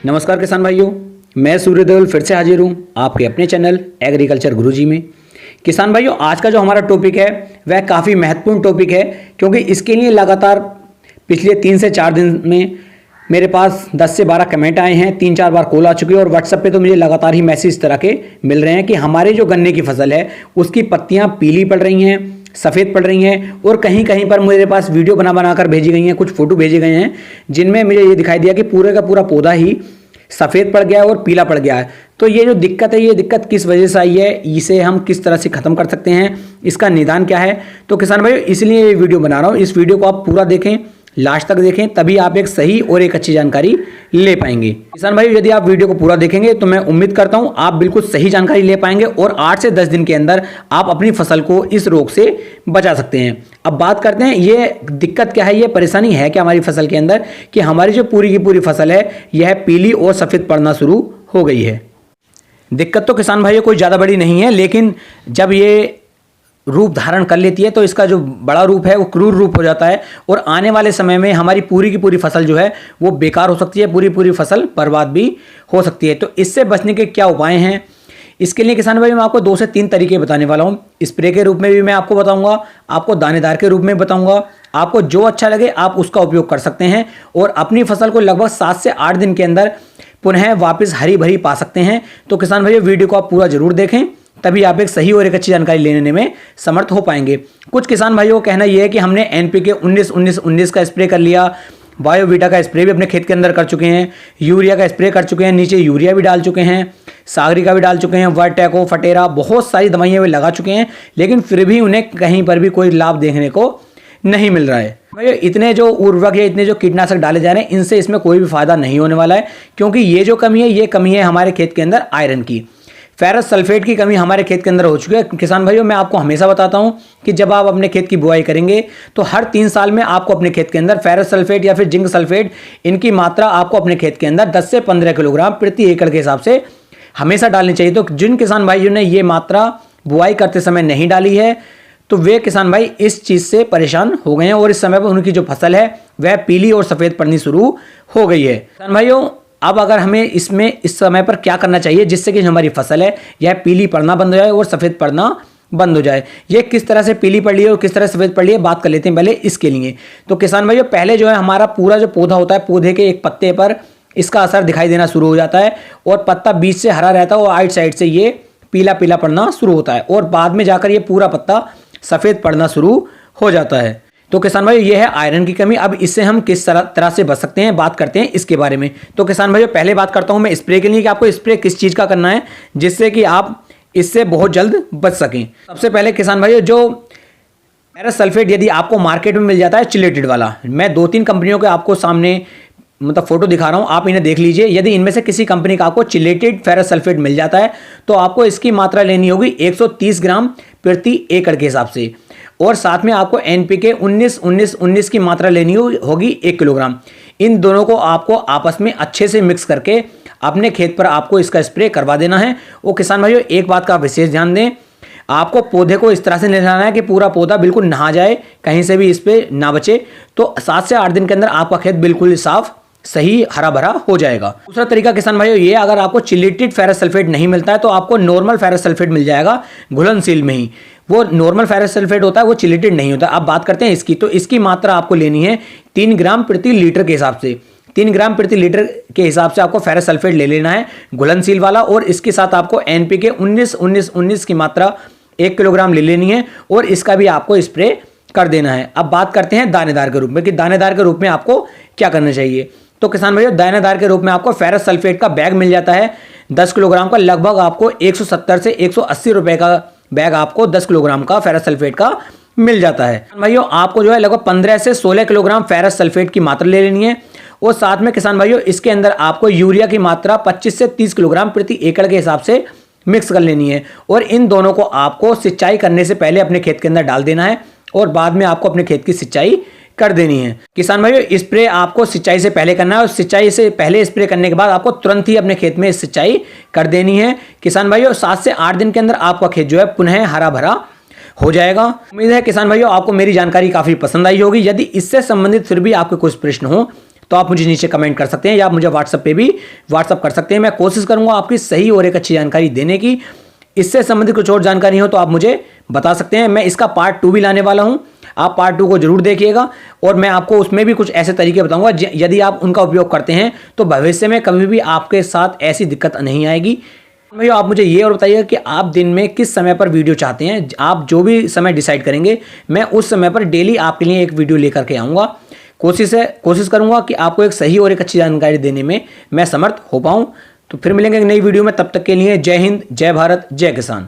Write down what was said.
नमस्कार किसान भाइयों, मैं सूर्य देवल फिर से हाजिर हूँ आपके अपने चैनल एग्रीकल्चर गुरुजी में। किसान भाइयों, आज का जो हमारा टॉपिक है वह काफ़ी महत्वपूर्ण टॉपिक है, क्योंकि इसके लिए लगातार पिछले 3 से 4 दिन में मेरे पास 10 से 12 कमेंट आए हैं, 3-4 बार कॉल आ चुकी है और व्हाट्सएप पे तो मुझे लगातार ही मैसेज इस तरह के मिल रहे हैं कि हमारे जो गन्ने की फसल है उसकी पत्तियाँ पीली पड़ रही हैं, सफ़ेद पड़ रही हैं और कहीं कहीं पर मेरे पास वीडियो बनाकर भेजी गई हैं, कुछ फोटो भेजे गए हैं जिनमें मुझे ये दिखाई दिया कि पूरे का पूरा पौधा ही सफ़ेद पड़ गया है और पीला पड़ गया है। तो ये जो दिक्कत है, ये दिक्कत किस वजह से आई है, इसे हम किस तरह से ख़त्म कर सकते हैं, इसका निदान क्या है। तो किसान भाइयों, इसलिए ये वीडियो बना रहा हूँ। इस वीडियो को आप पूरा देखें, लास्ट तक देखें, तभी आप एक सही और एक अच्छी जानकारी ले पाएंगे। किसान भाई, यदि आप वीडियो को पूरा देखेंगे तो मैं उम्मीद करता हूं आप बिल्कुल सही जानकारी ले पाएंगे और 8 से 10 दिन के अंदर आप अपनी फसल को इस रोग से बचा सकते हैं। अब बात करते हैं, ये दिक्कत क्या है, ये परेशानी है क्या हमारी फसल के अंदर कि हमारी जो पूरी की पूरी फसल है यह पीली और सफ़ेद पड़ना शुरू हो गई है। दिक्कत तो किसान भाइयों कोई ज़्यादा बड़ी नहीं है, लेकिन जब ये रूप धारण कर लेती है तो इसका जो बड़ा रूप है वो क्रूर रूप हो जाता है और आने वाले समय में हमारी पूरी की पूरी फसल जो है वो बेकार हो सकती है, पूरी फसल बर्बाद भी हो सकती है। तो इससे बचने के क्या उपाय हैं, इसके लिए किसान भाई मैं आपको 2 से 3 तरीके बताने वाला हूँ। स्प्रे के रूप में भी मैं आपको बताऊंगा, आपको दानेदार के रूप में बताऊंगा, आपको जो अच्छा लगे आप उसका उपयोग कर सकते हैं और अपनी फसल को लगभग 7 से 8 दिन के अंदर पुनः वापस हरी भरी पा सकते हैं। तो किसान भाई, वीडियो को आप पूरा जरूर देखें, तभी आप एक सही और एक अच्छी जानकारी लेने में समर्थ हो पाएंगे। कुछ किसान भाइयों का कहना यह है कि हमने एनपीके 19-19-19 का स्प्रे कर लिया, बायोवीटा का स्प्रे भी अपने खेत के अंदर कर चुके हैं, यूरिया का स्प्रे कर चुके हैं, नीचे यूरिया भी डाल चुके हैं, सागरी का भी डाल चुके हैं, वर्टैको, फटेरा, बहुत सारी दवाइयाँ भी लगा चुके हैं, लेकिन फिर भी उन्हें कहीं पर भी कोई लाभ देखने को नहीं मिल रहा है। भाई, इतने जो उर्वरक या इतने जो कीटनाशक डाले जा रहे हैं इनसे इसमें कोई भी फायदा नहीं होने वाला है, क्योंकि ये जो कमी है ये कमी है हमारे खेत के अंदर आयरन की। फेरस सल्फेट की कमी हमारे खेत के अंदर हो चुकी है। किसान भाइयों, मैं आपको हमेशा बताता हूं कि जब आप अपने खेत की बुआई करेंगे तो हर 3 साल में आपको अपने खेत के अंदर फेरस सल्फेट या फिर जिंक सल्फेट, इनकी मात्रा आपको अपने खेत के अंदर 10 से 15 किलोग्राम प्रति एकड़ के हिसाब से हमेशा डालनी चाहिए। तो जिन किसान भाइयों ने ये मात्रा बुआई करते समय नहीं डाली है तो वे किसान भाई इस चीज़ से परेशान हो गए हैं और इस समय पर उनकी जो फसल है वह पीली और सफ़ेद पड़नी शुरू हो गई है। किसान भाइयों, अब अगर हमें इसमें इस समय पर क्या करना चाहिए जिससे कि हमारी फसल है यह पीली पड़ना बंद हो जाए और सफ़ेद पड़ना बंद हो जाए। ये किस तरह से पीली पड़ रही है और किस तरह से सफ़ेद पड़ रही है बात कर लेते हैं पहले इसके लिए। तो किसान भाइयों, पहले जो है हमारा पूरा जो पौधा होता है, पौधे के एक पत्ते पर इसका असर दिखाई देना शुरू हो जाता है और पत्ता बीच से हरा रहता है और आइट साइड से ये पीला पीला पड़ना शुरू होता है और बाद में जाकर ये पूरा पत्ता सफ़ेद पड़ना शुरू हो जाता है। तो किसान भाइयों, ये है आयरन की कमी। अब इससे हम किस तरह से बच सकते हैं, बात करते हैं इसके बारे में। तो किसान भाइयों, पहले बात करता हूं मैं स्प्रे के लिए कि आपको स्प्रे किस चीज़ का करना है जिससे कि आप इससे बहुत जल्द बच सकें। सबसे पहले किसान भाइयों, जो फेरस सल्फेट यदि आपको मार्केट में मिल जाता है चिलेटेड वाला, मैं 2-3 कंपनियों के आपको सामने मतलब फोटो दिखा रहा हूं, आप इन्हें देख लीजिए। यदि इनमें से किसी कंपनी का आपको चिलेटेड फेरस सल्फेट मिल जाता है तो आपको इसकी मात्रा लेनी होगी 130 ग्राम प्रति एकड़ के हिसाब से और साथ में आपको एनपीके 19-19-19 की मात्रा लेनी होगी 1 किलोग्राम। इन दोनों को आपको आपस में अच्छे से मिक्स करके अपने खेत पर आपको इसका स्प्रे करवा देना है। वो किसान भाइयों, एक बात का विशेष ध्यान दें, आपको पौधे को इस तरह से निहलाना है कि पूरा पौधा बिल्कुल नहा जाए, कहीं से भी इस पर ना बचे। तो 7 से 8 दिन के अंदर आपका खेत बिल्कुल साफ सही हरा भरा हो जाएगा। दूसरा तरीका किसान भाइयों ये, अगर आपको चिलेटेड फेरस सल्फेट नहीं मिलता है तो आपको नॉर्मल फेरस सल्फेट मिल जाएगा घुलनशील में ही। वो नॉर्मल फेरस सल्फेट होता है, वो चिलेटेड नहीं होता। अब बात करते हैं इसकी। तो इसकी मात्रा आपको लेनी है 3 ग्राम प्रति लीटर के हिसाब से। 3 ग्राम प्रति लीटर के हिसाब से आपको फेरस सल्फेट ले लेना है घुलनशील वाला और इसके साथ आपको एनपीके 19-19-19 की मात्रा 1 किलोग्राम ले लेनी है और इसका भी आपको स्प्रे कर देना है। अब बात करते हैं दानेदार के रूप में कि दानेदार के रूप में आपको क्या करना चाहिए। तो किसान भाइयों, दानेदार के रूप में आपको फेरस सल्फेट का बैग मिल जाता है 10 किलोग्राम का, लगभग आपको 170 से 180 रुपए का बैग आपको 10 किलोग्राम का फेरस सल्फेट का मिल जाता है। भाइयों, आपको जो है लगभग 15 से 16 किलोग्राम फेरस सल्फेट की मात्रा ले लेनी है और साथ में किसान भाइयों इसके अंदर आपको यूरिया की मात्रा 25 से 30 किलोग्राम प्रति एकड़ के हिसाब से मिक्स कर लेनी है और इन दोनों को आपको सिंचाई करने से पहले अपने खेत के अंदर डाल देना है और बाद में आपको अपने खेत की सिंचाई कर देनी है। किसान भाइयों, स्प्रे आपको सिंचाई से पहले करना है और सिंचाई से पहले स्प्रे करने के बाद आपको तुरंत ही अपने खेत में सिंचाई कर देनी है। किसान भाइयों, 7 से 8 दिन के अंदर आपका खेत जो है पुनः हरा भरा हो जाएगा। उम्मीद है किसान भाइयों आपको मेरी जानकारी काफी पसंद आई होगी। यदि इससे संबंधित फिर भी आपके कुछ प्रश्न हो तो आप मुझे नीचे कमेंट कर सकते हैं या आप मुझे व्हाट्सएप पे भी व्हाट्सएप कर सकते हैं। मैं कोशिश करूंगा आपकी सही और एक अच्छी जानकारी देने की। इससे संबंधित कुछ और जानकारी हो तो आप मुझे बता सकते हैं। मैं इसका पार्ट 2 भी लाने वाला हूं, आप पार्ट 2 को जरूर देखिएगा और मैं आपको उसमें भी कुछ ऐसे तरीके बताऊंगा यदि आप उनका उपयोग करते हैं तो भविष्य में कभी भी आपके साथ ऐसी दिक्कत नहीं आएगी। भैया आप मुझे ये और बताइएगा कि आप दिन में किस समय पर वीडियो चाहते हैं। आप जो भी समय डिसाइड करेंगे मैं उस समय पर डेली आपके लिए एक वीडियो लेकर के आऊँगा। कोशिश करूँगा कि आपको एक सही और एक अच्छी जानकारी देने में मैं समर्थ हो पाऊँ। तो फिर मिलेंगे एक नई वीडियो में, तब तक के लिए जय हिंद, जय भारत, जय किसान।